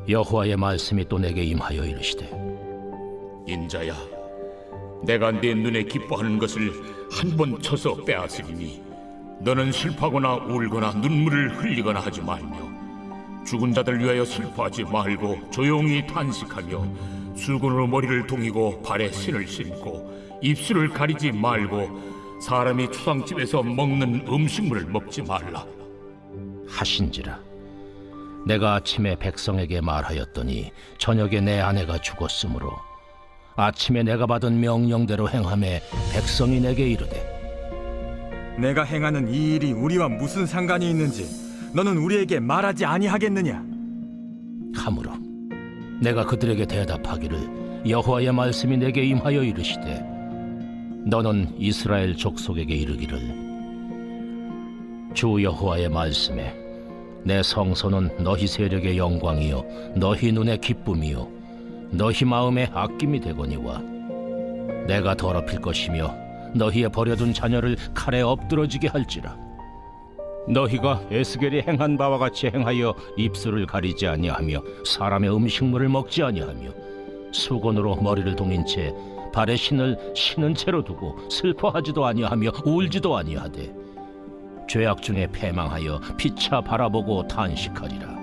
여호와의 말씀이 또 내게 임하여 이르시되, 인자야, 내가 네 눈에 기뻐하는 것을 한 번 쳐서 빼앗으리니 너는 슬퍼하거나 울거나 눈물을 흘리거나 하지 말며 죽은 자들 위하여 슬퍼하지 말고 조용히 탄식하며 수건으로 머리를 동이고 발에 신을 신고 입술을 가리지 말고 사람이 추상집에서 먹는 음식물을 먹지 말라 하신지라. 내가 아침에 백성에게 말하였더니 저녁에 내 아내가 죽었으므로 아침에 내가 받은 명령대로 행하매 백성이 내게 이르되, 내가 행하는 이 일이 우리와 무슨 상관이 있는지 너는 우리에게 말하지 아니하겠느냐? 하므로 내가 그들에게 대답하기를, 여호와의 말씀이 내게 임하여 이르시되, 너는 이스라엘 족속에게 이르기를, 주 여호와의 말씀에 내 성소는 너희 세력의 영광이요 너희 눈의 기쁨이요 너희 마음의 아낌이 되거니와 내가 더럽힐 것이며 너희의 버려둔 자녀를 칼에 엎드러지게 할지라. 너희가 에스겔이 행한 바와 같이 행하여 입술을 가리지 아니하며 사람의 음식물을 먹지 아니하며 수건으로 머리를 동인 채 발에 신을 신은 채로 두고 슬퍼하지도 아니하며 울지도 아니하되 죄악 중에 패망하여 피차 바라보고 탄식하리라.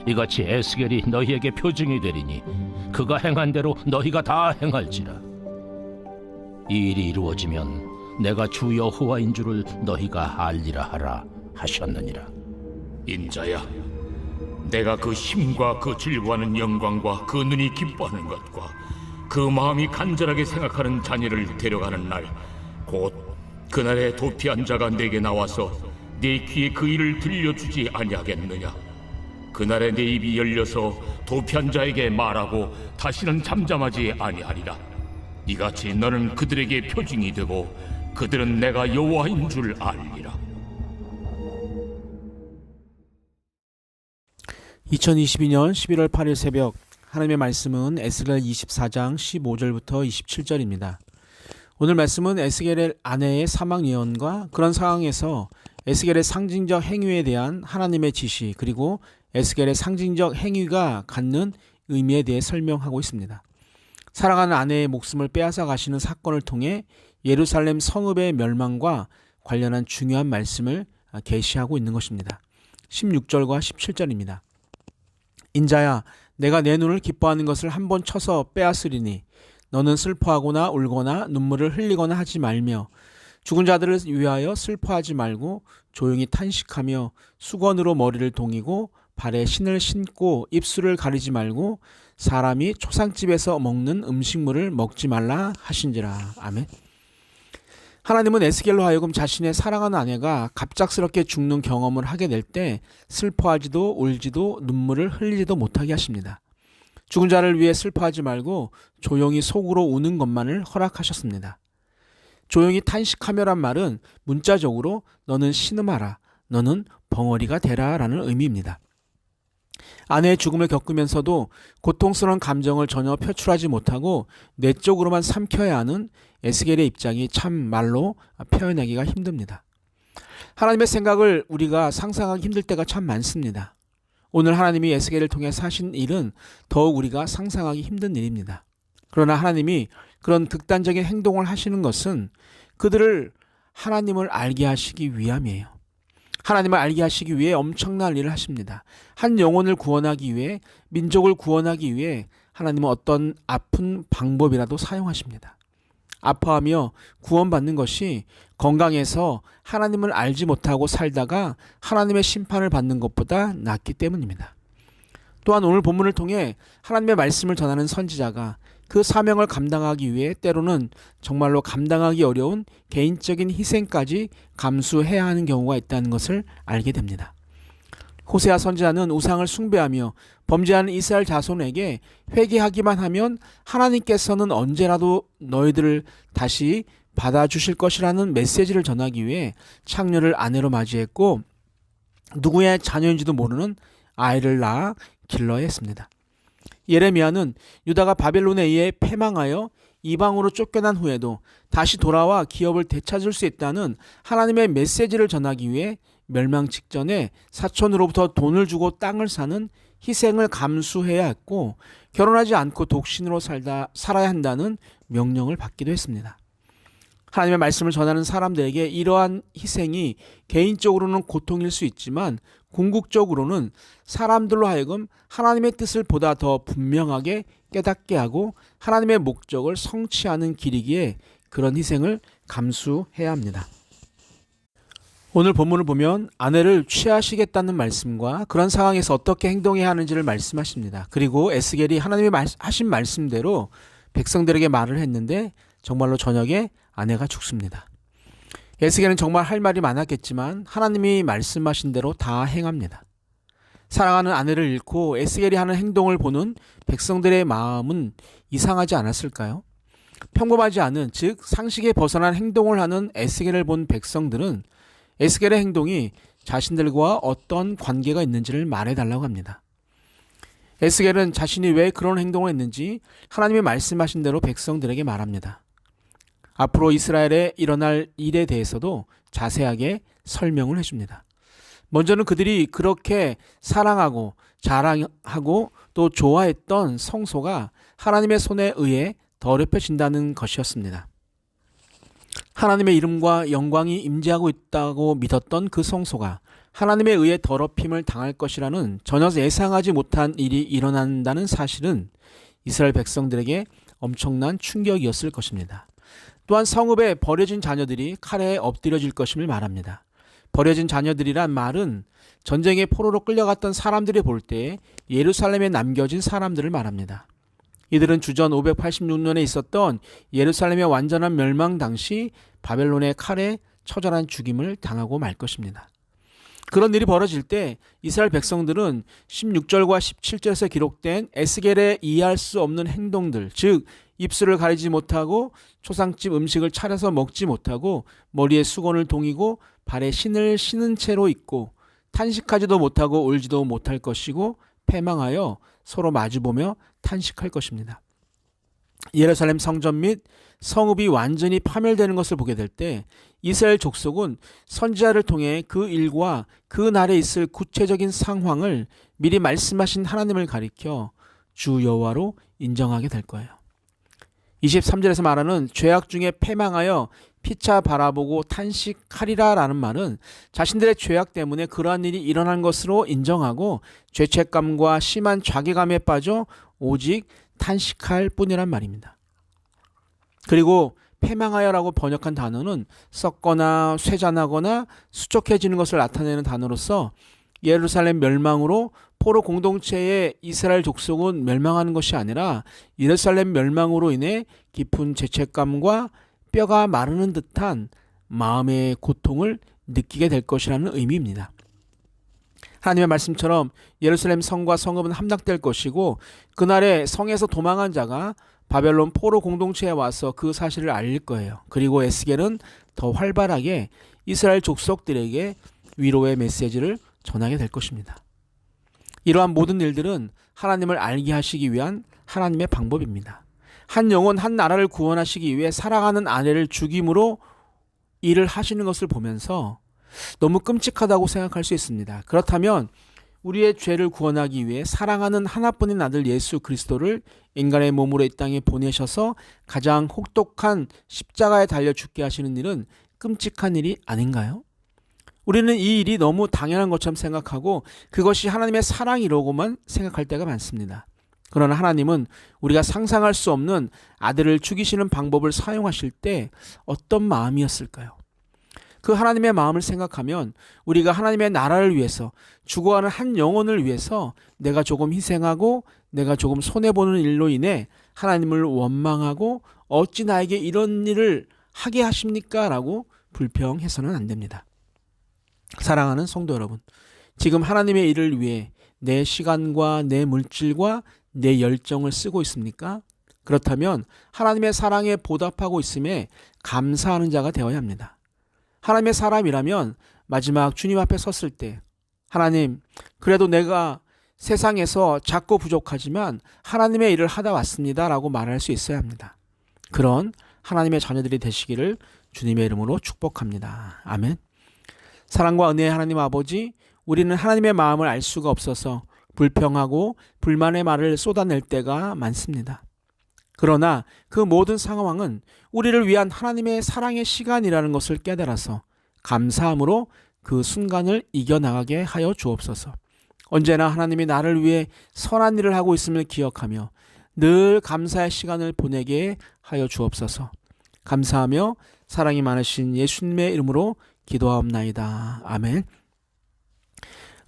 이같이 에스겔이 너희에게 표징이 되리니 그가 행한 대로 너희가 다 행할지라. 이 일이 이루어지면 내가 주 여호와인 줄을 너희가 알리라 하라 하셨느니라. 인자야, 내가 그 힘과 그 즐거워하는 영광과 그 눈이 기뻐하는 것과 그 마음이 간절하게 생각하는 자녀를 데려가는 날, 곧 그날에 도피한 자가 내게 나와서 네 귀에 그 일을 들려주지 아니하겠느냐? 그날에 내 입이 열려서 도피한 자에게 말하고 다시는 잠잠하지 아니하리라. 이같이 너는 그들에게 표징이 되고 그들은 내가 여호와인 줄 알리라. 2022년 11월 8일 새벽, 하나님의 말씀은 에스겔 24장 15절부터 27절입니다. 오늘 말씀은 에스겔의 아내의 사망 예언과 그런 상황에서 에스겔의 상징적 행위에 대한 하나님의 지시, 그리고 에스겔의 상징적 행위가 갖는 의미에 대해 설명하고 있습니다. 사랑하는 아내의 목숨을 빼앗아 가시는 사건을 통해 예루살렘 성읍의 멸망과 관련한 중요한 말씀을 계시하고 있는 것입니다. 16절과 17절입니다. 인자야, 내가 내 눈을 기뻐하는 것을 한 번 쳐서 빼앗으리니 너는 슬퍼하거나 울거나 눈물을 흘리거나 하지 말며 죽은 자들을 위하여 슬퍼하지 말고 조용히 탄식하며 수건으로 머리를 동이고 발에 신을 신고 입술을 가리지 말고 사람이 초상집에서 먹는 음식물을 먹지 말라 하신지라. 아멘. 하나님은 에스겔로 하여금 자신의 사랑하는 아내가 갑작스럽게 죽는 경험을 하게 될 때 슬퍼하지도 울지도 눈물을 흘리지도 못하게 하십니다. 죽은 자를 위해 슬퍼하지 말고 조용히 속으로 우는 것만을 허락하셨습니다. 조용히 탄식하며란 말은 문자적으로 너는 신음하라, 너는 벙어리가 되라 라는 의미입니다. 아내의 죽음을 겪으면서도 고통스러운 감정을 전혀 표출하지 못하고 내적으로만 삼켜야 하는 에스겔의 입장이 참 말로 표현하기가 힘듭니다. 하나님의 생각을 우리가 상상하기 힘들 때가 참 많습니다. 오늘 하나님이 에스겔을 통해 하신 일은 더욱 우리가 상상하기 힘든 일입니다. 그러나 하나님이 그런 극단적인 행동을 하시는 것은 그들을 하나님을 알게 하시기 위함이에요. 하나님을 알게 하시기 위해 엄청난 일을 하십니다. 한 영혼을 구원하기 위해, 민족을 구원하기 위해 하나님은 어떤 아픈 방법이라도 사용하십니다. 아파하며 구원받는 것이 건강해서 하나님을 알지 못하고 살다가 하나님의 심판을 받는 것보다 낫기 때문입니다. 또한 오늘 본문을 통해 하나님의 말씀을 전하는 선지자가 그 사명을 감당하기 위해 때로는 정말로 감당하기 어려운 개인적인 희생까지 감수해야 하는 경우가 있다는 것을 알게 됩니다. 호세아 선지자는 우상을 숭배하며 범죄하는 이스라엘 자손에게 회개하기만 하면 하나님께서는 언제라도 너희들을 다시 받아주실 것이라는 메시지를 전하기 위해 창녀를 아내로 맞이했고, 누구의 자녀인지도 모르는 아이를 낳아 길러야 했습니다. 예레미야는 유다가 바벨론에 의해 패망하여 이방으로 쫓겨난 후에도 다시 돌아와 기업을 되찾을 수 있다는 하나님의 메시지를 전하기 위해 멸망 직전에 사촌으로부터 돈을 주고 땅을 사는 희생을 감수해야 했고, 결혼하지 않고 독신으로 살아야 한다는 명령을 받기도 했습니다. 하나님의 말씀을 전하는 사람들에게 이러한 희생이 개인적으로는 고통일 수 있지만 궁극적으로는 사람들로 하여금 하나님의 뜻을 보다 더 분명하게 깨닫게 하고 하나님의 목적을 성취하는 길이기에 그런 희생을 감수해야 합니다. 오늘 본문을 보면 아내를 취하시겠다는 말씀과 그런 상황에서 어떻게 행동해야 하는지를 말씀하십니다. 그리고 에스겔이 하나님이 하신 말씀대로 백성들에게 말을 했는데 정말로 저녁에 아내가 죽습니다. 에스겔은 정말 할 말이 많았겠지만 하나님이 말씀하신 대로 다 행합니다. 사랑하는 아내를 잃고 에스겔이 하는 행동을 보는 백성들의 마음은 이상하지 않았을까요? 평범하지 않은, 즉 상식에 벗어난 행동을 하는 에스겔을 본 백성들은 에스겔의 행동이 자신들과 어떤 관계가 있는지를 말해달라고 합니다. 에스겔은 자신이 왜 그런 행동을 했는지 하나님이 말씀하신 대로 백성들에게 말합니다. 앞으로 이스라엘에 일어날 일에 대해서도 자세하게 설명을 해줍니다. 먼저는 그들이 그렇게 사랑하고 자랑하고 또 좋아했던 성소가 하나님의 손에 의해 더럽혀진다는 것이었습니다. 하나님의 이름과 영광이 임재하고 있다고 믿었던 그 성소가 하나님에 의해 더럽힘을 당할 것이라는 전혀 예상하지 못한 일이 일어난다는 사실은 이스라엘 백성들에게 엄청난 충격이었을 것입니다. 또한 성읍에 버려진 자녀들이 칼에 엎드려질 것임을 말합니다. 버려진 자녀들이란 말은 전쟁의 포로로 끌려갔던 사람들이 볼 때 예루살렘에 남겨진 사람들을 말합니다. 이들은 주전 586년에 있었던 예루살렘의 완전한 멸망 당시 바벨론의 칼에 처절한 죽임을 당하고 말 것입니다. 그런 일이 벌어질 때 이스라엘 백성들은 16절과 17절에서 기록된 에스겔의 이해할 수 없는 행동들, 즉 입술을 가리지 못하고 초상집 음식을 차려서 먹지 못하고 머리에 수건을 동이고 발에 신을 신은 채로 있고 탄식하지도 못하고 울지도 못할 것이고 패망하여 서로 마주보며 탄식할 것입니다. 예루살렘 성전 및 성읍이 완전히 파멸되는 것을 보게 될 때 이스라엘 족속은 선지자를 통해 그 일과 그 날에 있을 구체적인 상황을 미리 말씀하신 하나님을 가리켜 주 여호와로 인정하게 될 거예요. 23절에서 말하는 죄악 중에 패망하여 피차 바라보고 탄식하리라 라는 말은 자신들의 죄악 때문에 그러한 일이 일어난 것으로 인정하고 죄책감과 심한 자괴감에 빠져 오직 탄식할 뿐이란 말입니다. 그리고 패망하여라고 번역한 단어는 썩거나 쇠잔하거나 수척해지는 것을 나타내는 단어로서 예루살렘 멸망으로 포로 공동체의 이스라엘 족속은 멸망하는 것이 아니라 예루살렘 멸망으로 인해 깊은 죄책감과 뼈가 마르는 듯한 마음의 고통을 느끼게 될 것이라는 의미입니다. 하나님의 말씀처럼 예루살렘 성과 성읍은 함락될 것이고 그날에 성에서 도망한 자가 바벨론 포로 공동체에 와서 그 사실을 알릴 거예요. 그리고 에스겔은 더 활발하게 이스라엘 족속들에게 위로의 메시지를 전하게 될 것입니다. 이러한 모든 일들은 하나님을 알게 하시기 위한 하나님의 방법입니다. 한 영혼 한 나라를 구원하시기 위해 사랑하는 아내를 죽임으로 일을 하시는 것을 보면서 너무 끔찍하다고 생각할 수 있습니다. 그렇다면 우리의 죄를 구원하기 위해 사랑하는 하나뿐인 아들 예수 그리스도를 인간의 몸으로 이 땅에 보내셔서 가장 혹독한 십자가에 달려 죽게 하시는 일은 끔찍한 일이 아닌가요? 우리는 이 일이 너무 당연한 것처럼 생각하고 그것이 하나님의 사랑이라고만 생각할 때가 많습니다. 그러나 하나님은 우리가 상상할 수 없는 아들을 죽이시는 방법을 사용하실 때 어떤 마음이었을까요? 그 하나님의 마음을 생각하면 우리가 하나님의 나라를 위해서 죽어가는 한 영혼을 위해서 내가 조금 희생하고 내가 조금 손해보는 일로 인해 하나님을 원망하고 어찌 나에게 이런 일을 하게 하십니까? 라고 불평해서는 안 됩니다. 사랑하는 성도 여러분, 지금 하나님의 일을 위해 내 시간과 내 물질과 내 열정을 쓰고 있습니까? 그렇다면 하나님의 사랑에 보답하고 있음에 감사하는 자가 되어야 합니다. 하나님의 사람이라면 마지막 주님 앞에 섰을 때 하나님, 그래도 내가 세상에서 작고 부족하지만 하나님의 일을 하다 왔습니다 라고 말할 수 있어야 합니다. 그런 하나님의 자녀들이 되시기를 주님의 이름으로 축복합니다. 아멘. 사랑과 은혜의 하나님 아버지, 우리는 하나님의 마음을 알 수가 없어서 불평하고 불만의 말을 쏟아낼 때가 많습니다. 그러나 그 모든 상황은 우리를 위한 하나님의 사랑의 시간이라는 것을 깨달아서 감사함으로 그 순간을 이겨나가게 하여 주옵소서. 언제나 하나님이 나를 위해 선한 일을 하고 있음을 기억하며 늘 감사의 시간을 보내게 하여 주옵소서. 감사하며 사랑이 많으신 예수님의 이름으로 기도하옵나이다. 아멘.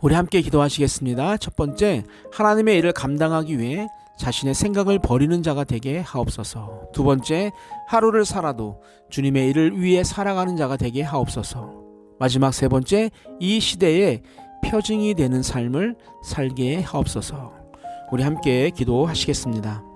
우리 함께 기도하시겠습니다. 첫 번째, 하나님의 일을 감당하기 위해 자신의 생각을 버리는 자가 되게 하옵소서. 두 번째, 하루를 살아도 주님의 일을 위해 살아가는 자가 되게 하옵소서. 마지막 세 번째, 이 시대에 표징이 되는 삶을 살게 하옵소서. 우리 함께 기도하시겠습니다.